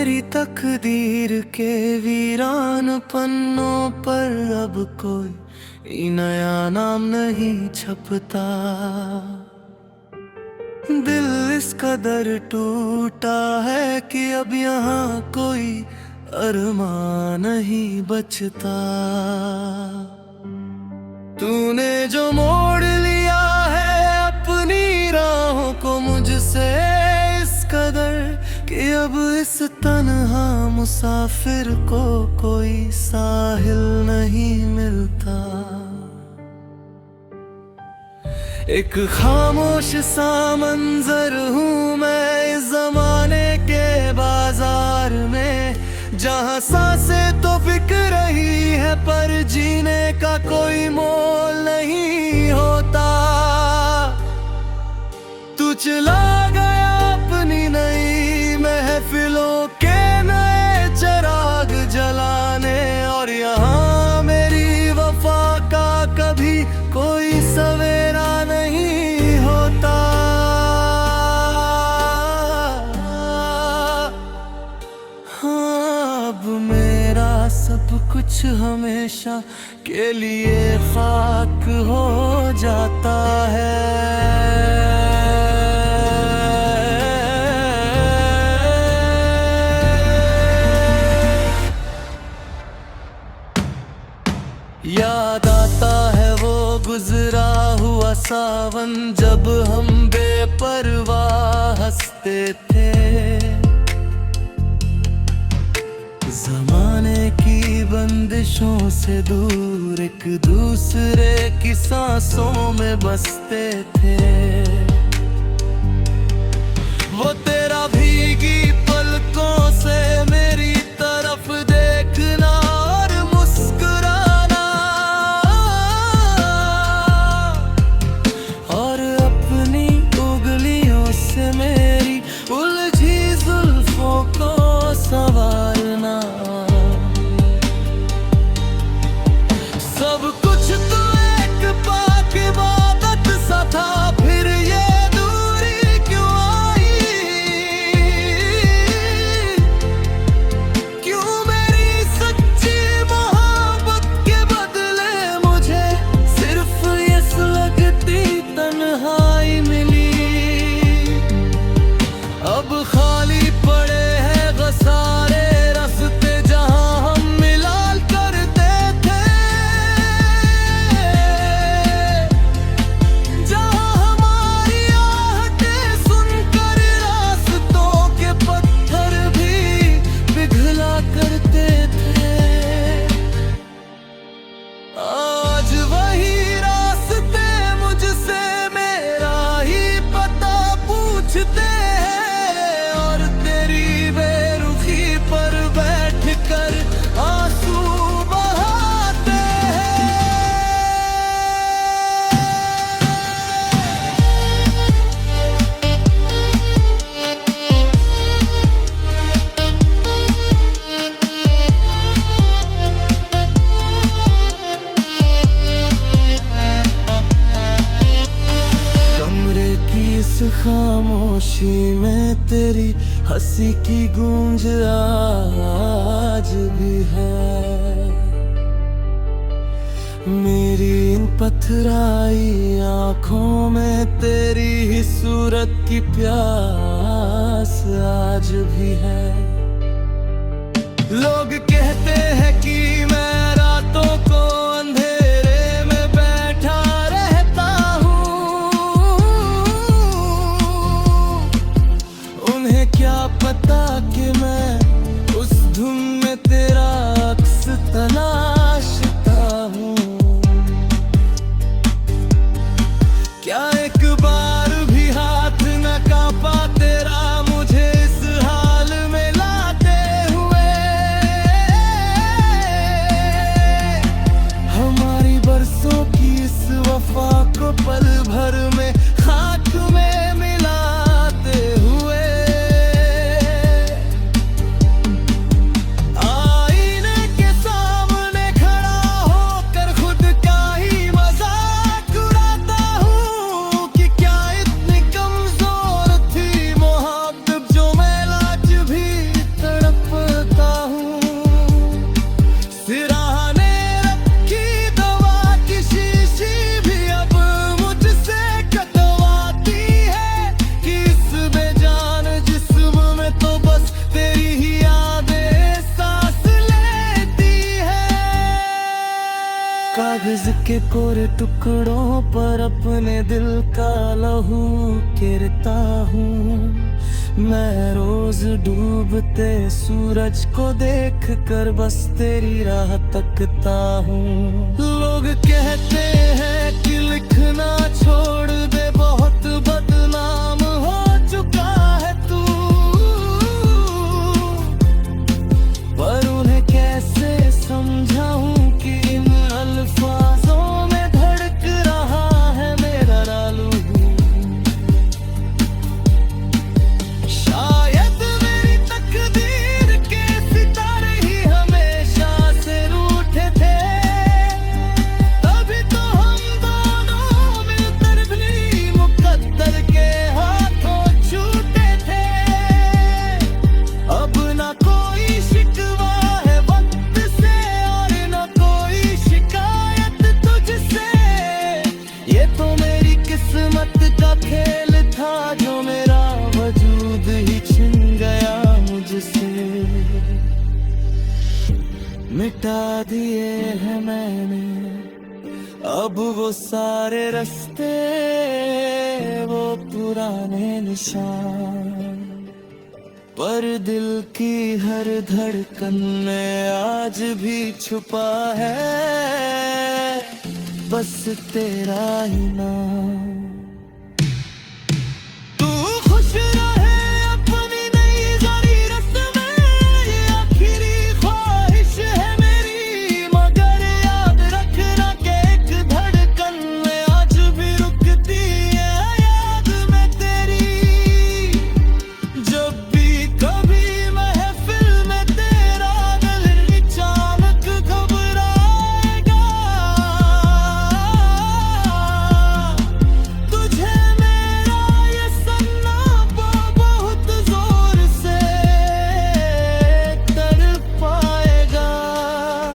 मेरी तकदीर के वीरान पन्नों पर अब कोई नया नाम नहीं छपता। दिल इस कदर टूटा है कि अब यहाँ कोई अरमान नहीं बचता। तूने जो मोड़ लिया है अपनी राहों को मुझसे इस कदर कि अब इस तन्हा मुसाफिर को कोई साहिल नहीं मिलता। एक खामोश सा मंजर हूँ मैं इस जमाने के बाजार में, जहाँ सांसें तो बिक रही है पर जीने का कोई मोल नहीं होता। तू चला गया अपनी नई महफिलों के नए चिराग जलाने, और यहाँ मेरी वफा का कभी कोई सवेरा नहीं होता। हाँ, अब मेरा सब कुछ हमेशा के लिए खाक हो जाता है। याद आता है वो गुजरा हुआ सावन, जब हम बेपरवाह हंसते थे। जमाने की बंदिशों से दूर एक दूसरे की सांसों में बसते थे। वो तेरा भीगी पलकों से मेरी तरफ देखना और मुस्कुराना, और अपनी उंगलियों से मेरी उलझी जुल्फों को संवारना। सब कुछ तो एक पाक इबादत सा था, फिर ये दूरी क्यों आई? क्यों मेरी सच्ची मोहब्बत के बदले मुझे सिर्फ ये सुलगती तन्हाई मिली? अब खाली पड़े हैं गसारे रास्ते जहां हम मिला करते थे, जहां हमारी आहटें सुनकर रास्तों के पत्थर भी पिघला करते थे। आज वही रास्ते मुझसे मेरा ही पता पूछते हैं, और तेरी बेरुखी पर बैठकर आंसू बहाते हैं। कमरे की इस खामोशी में तेरी हंसी की गूंज आज भी है। मेरी इन पथराई आंखों में तेरी ही सूरत की प्यास आज भी है। लोग कहते हैं कि मैं रातों को अंधेरे में बैठा रहता हूँ, उन्हें क्या पता कि मैं उस धुन में तेरा अक्स तलाशता हूँ। क्या एक बार भी हाथ न कांपा तेरा मुझे इस हाल में लाते हुए? हमारी बरसों की इस वफा को पल भर में खाक में मिलाते हुए। आईने के सामने के कोरे टुकड़ों पर अपने दिल का लहू गिरता हूँ। मैं रोज डूबते सूरज को देख कर बस तेरी राह तकता हूँ। लोग कहते हैं कि लिखना छोड़ दे, बहुत बदनाम हो चुका है तू, पर उन्हें कैसे समझाऊं कि इन अल्फाजों में धड़क रहा है मेरा रालू। शायद मेरी तकदीर के सितारे ही हमेशा से रूठे थे, तभी तो हम दोनों मिलकर भी मुकद्दर के हाथों छूटे थे। अब ना कोई शिकवा है वक्त से और ना कोई शिकायत तुझसे, ये तो मेरी किस्मत का खेल था जो मेरा वजूद ही छिन गया मुझसे। मिटा दिए हैं मैंने अब वो सारे रास्ते, वो पुराने निशान, पर दिल की हर धड़कन में आज भी छुपा है बस तेरा ही नाम।